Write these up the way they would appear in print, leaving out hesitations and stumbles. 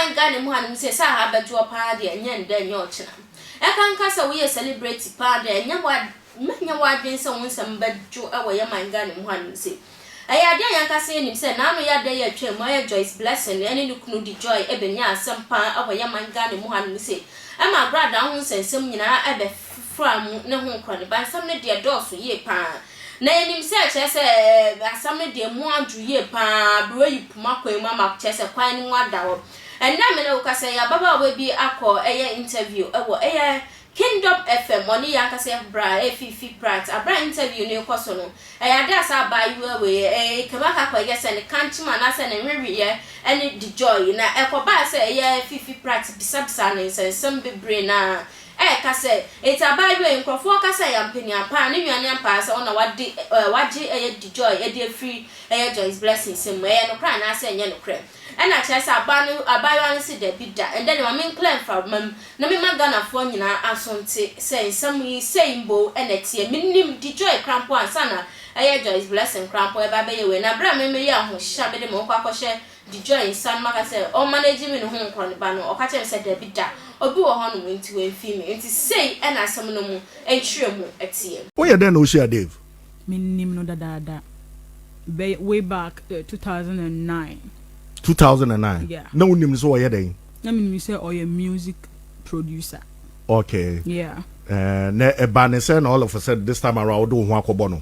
man Ghana mu hanum say sa ha bejo pa de enye nda enye ochina e kan kasa we celebrate pa de enye wa dwen se won sam bejo e wo ye man Ghana mu hanum say aya de yan kasa enim say na no ya de ya twem mo ye Joyce Blessing ene ni kunu di joy e be nya asem pa e wo ye man Ghana mu hanum say e ma brada ho sensem nyina e be from ne ho krone ban sam ne de doso ye pa na enim se chese asam ne de mu adu ye pa bro yi puma kwan mama chese kwan ni wada wo enna me ne ukase ya baba we bi akọ eye interview ewo eye Kingdom FM oni ya kase bra fifi prat abra interview ne koso no eya da sa ba yu we kebaka kwa ye se ne kanchima na se ne hwewe ye ene di joy na ekoba se eye fifi prat bisabisa ne se sem bebre na kase etabayo enkrofo kase ya mpeni apa ne nwane ampa se ona wadi di joy di free Joyce Blessing sem no kra na se enye no kra ena chese abayo an se da bida and then ma men claim for mam na me magana fo nyina asonte se nsam yi seimbo enetie minim di joy crampo ansana Joyce Blessing crampo e ba be ye we na bra me ye ho hia be de mo kwa kwhye di joy san maka se o manage me no ho nkro ne ba no o ka che se da bida obi wo ho no nti we fi me nti sei ena asem no mu entwere mu etie wo ye den no share Dave minim no da way back 2009 yeah no nim so wo ye den na minim say o ye music producer okay yeah na e ba ne say all of a sudden this time around do ho akobo no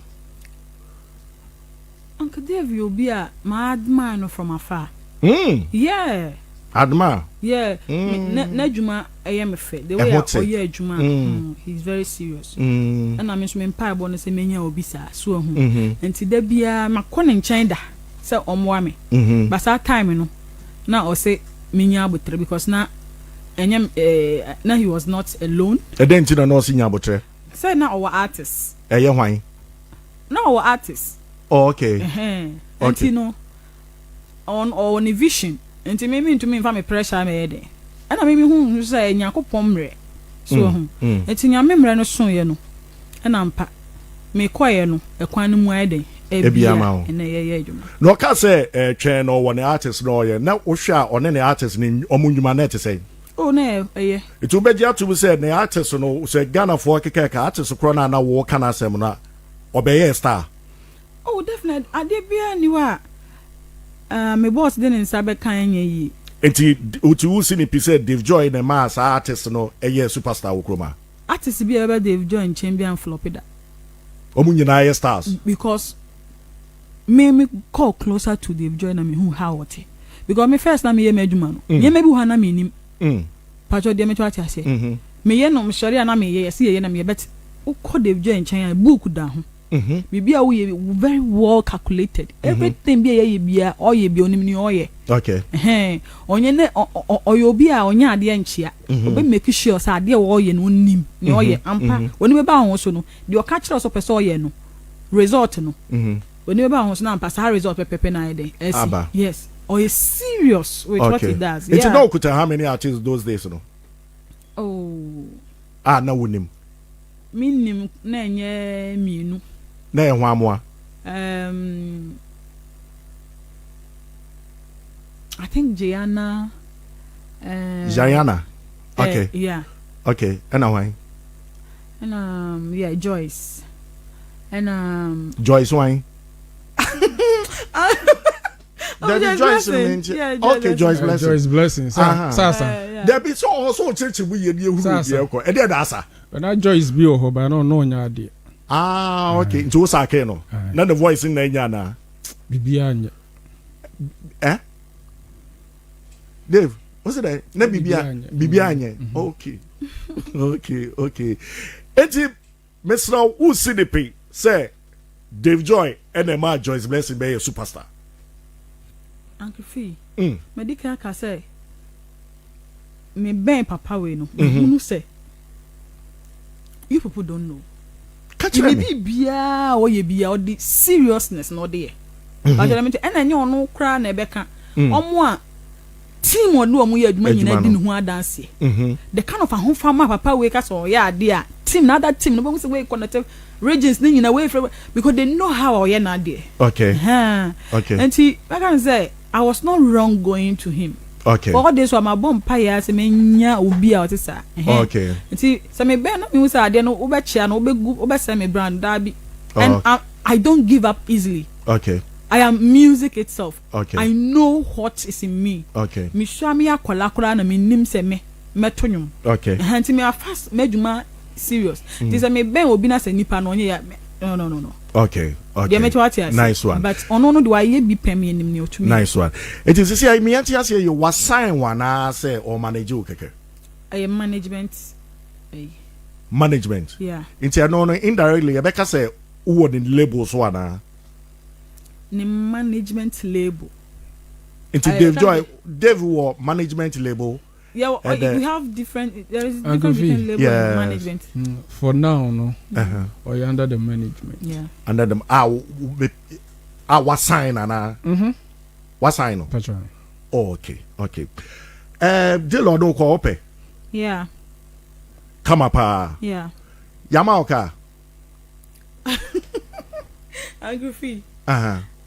Uncle Dave you'll be a mad man from afar yeah adma yeah na juma ayem fe the way oye juma he's very serious and I mean me pa bo no se menya obi sa so hu enti da bia makone nchen da se omwa me but that time no na o say menya abotre because na enyem na he was not alone edenti na no sinya abotre say na our artist eye hwan na our artist okay enti no on a vision enti me to me fa me pressure me ede ana me hu say nyakopom mre so hu enti nyame mre no so ye no ana mpa me koye no ekwan no mu ede ebia na ye adwuma no ka say twen no one artist no ye na wo hwa one ne artist ni omundwuma na te say oh na ye it obeji atu say ne artist no say Ghana for keke artist kro na wo kana asem na obeye star oh definitely ade bia ni wa my boss didn't sabe kan yi enti utu usi ni pise Dave Joy na mass artist no eye superstar wokroma artist bi ebe Dave Joy in champion flopida omunyina ye stars because me call closer to Dave Joy na me who how what because me first na me ye meduma no ye me bi hu na me nim pacho de me twa tia se me ye no me sori na me ye se ye na me bet ukọ Dave Joy in China book da ho bibia we very well calculated everything be ye bia o ye bi onim ni o ye okay onye ne oyo bi a onye ade enchia obe make sure say ade wo ye no nim ni o ye ampa oni be ba ho so no de o ka kire so person o ye no result no oni be ba ho so na ampa sa result pepe na ide yes o ye serious with what he does yeah. It's no kuta how many artists those days no na wonim minim na enye mienu na ehwa amoa I think Gianna okay yeah okay and why and yeah Joyce and Joyce why Joyce okay Joyce Blessing Sasa there be so also church we ye hu ye ko e dey da asa na Joyce bi o ho ba no nya ade okay nti sa ke no na the voice na nya na bibia anya Dave what's it na bibia anya okay enti Mr. who see the pay say Dave Joy and ma Joyce Blessing be a superstar Uncle Fee medical ka say me ben papa we no who say you people don't know catch me bia o ye bia o the seriousness no there but let me tell and enye ono kra na ebeka omo a team o no omo ye adwuma nyina di ne ho adanse the kind of ahofama papa we ka so ya ade a team na that team no be say we connect regions ni nyina we because they know how o ye na ade okay and he I can say I was not wrong going to him Okay. For all this one my bomb pie say menya obi a what is okay. Nti say me be na me say ade no obechia no obese me brand da bi. And I don't give up easily. Okay. I am music itself. Okay. I know what is in me. Okay. Me sure me akwala na me nim se me metonwum. Okay. Nti me fast medjuma serious. Nti say me ben obi na say nipa no onye ya no. Okay. Okay. Nice one. But ono no do I be pay me nim ne otumi. Nice one. It is say me antia say you was sign one say or manage o keke. Management. Management. Yeah. Inti no indirectly you beka say who the labels one ni management label. Into Dave Joy, Dave or management label. Yeah, we have different. There is different label in management. For now, no. Or you're under the management. Yeah. Under them, what sign and what sign? Oh, okay. The Lord don't call up. Yeah. Come up. Yeah. Yamaoka. Agree.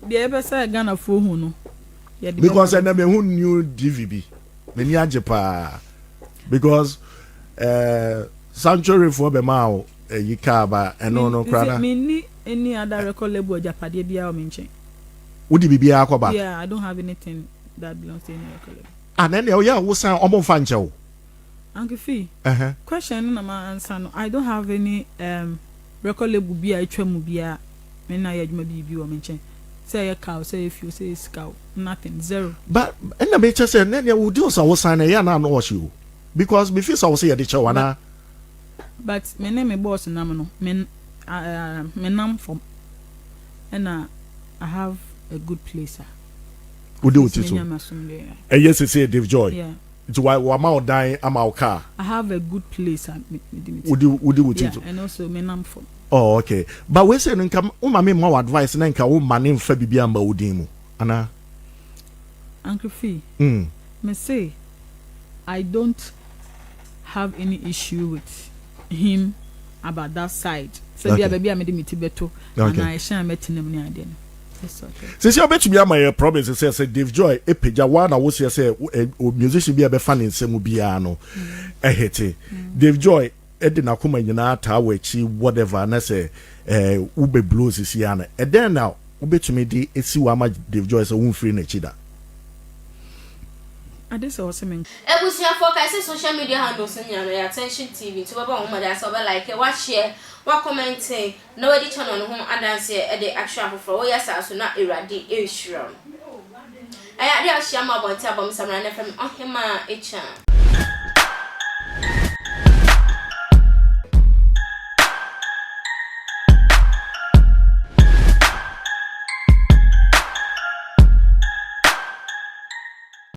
The ever say Ghana for who no. Because I never who knew DVB. Many ajepa. Because sanctuary for Bemao Yikaba and no crowd. Any other record label Japadi Bia or Minche. Would it be Akoba? Yeah, I don't have anything that belongs to any record label. And then what's Omo Fancho? Uncle Fee. Question no answer no. I don't have any record label Bia Tremubia. Mena yajuma bibi or Minche. Say a cow, say if you say scout, nothing, zero. But and the major said, then you would do so. Sign a yana know you because before I will say a ditch one. But my name is boss and I'm men, menam from and I have a good place. Would do it too. Yes, it's a Dave Joy. Yeah. It's why Wama dying. I'm our car. I have a good place. Would do it too. And also menam from. Oh, okay. But we say nka umame more advice na nka wo mane mfa bibia ma wodin mu. Ana Uncle Fee. Me say I don't have any issue with him about that side. So bia baby amede meti beto and I shan metinam ni ade no. Yes, okay. Since you bet to be my promise say Dave Joy e peja one na wo say musician bia be fan nsem bia no. Ehete. Dave Joy Edina kuma nyina ta wachi whatever na say ube blues is yana and then now ube to me di esi wa ma Dave Joy say won free na chida adese o se men ebusia for ka say social media handles nya no attention TV to baba wo mada so be like wa share wa comment na we di channel no ho adanse e de actual for we yasa so na erade e hwira aya de ahia ma bonta bom samra na fam ohema echa